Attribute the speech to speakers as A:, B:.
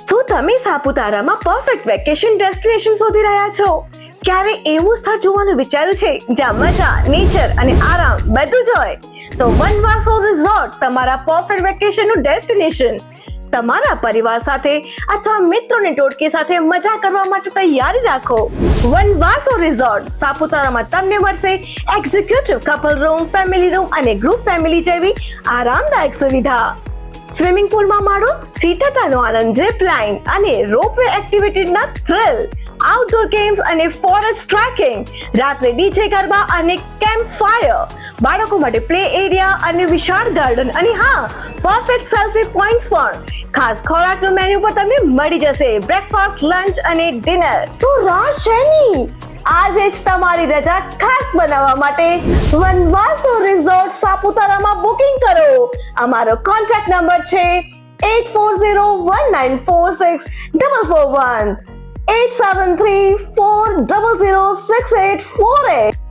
A: શું તમે સાપુતારામાં પરફેક્ટ વેકેશન ડેસ્ટિનેશન શોધી રહ્યા છો? ક્યારે એવું સ્થળ જોવાનું વિચાર્યું છે જ્યાં મજા, નેચર અને આરામ બધું જ હોય? તો વનવાસો રિઝોર્ટ તમારા પરફેક્ટ વેકેશનનું ડેસ્ટિનેશન. તમારા પરિવાર સાથે અથવા મિત્રોની ટોળકી સાથે મજા કરવા માટે તૈયારી રાખો. વનવાસો રિઝોર્ટ સાપુતારામાં તમને મળશે executive couple room, family room અને ગ્રુપ ફેમિલી જેવી આરામદાયક સુવિધા. સ્વિમિંગ પુલમાં માણો શીતળતાનો આનંદ, ઝીપ લાઇન અને રોપવે એક્ટિવિટીના થ્રિલ, આઉટડોર ગેમ્સ અને ફોરેસ્ટ ટ્રેકિંગ, રાત્રે ડીજે ગરબા અને કેમ્પ ફાયર, બાળકો માટે પ્લે એરિયા અને વિશાળ ગાર્ડન અને હા, પરફેક્ટ સેલ્ફી પોઈન્ટ્સ પણ. ખાસ ખોરાકનું મેન્યુ પર તમને મળી જશે બ્રેકફાસ્ટ, લંચ અને ડિનર. તો રાહ શેની? આજે જ તમારી રજા ખાસ બનાવવા માટે વનવાસો રિઝોર્ટ સાપુતારામાં બુકિંગ કરો. અમારો કોન્ટેક્ટ નંબર છે 8401946441, 8734006848.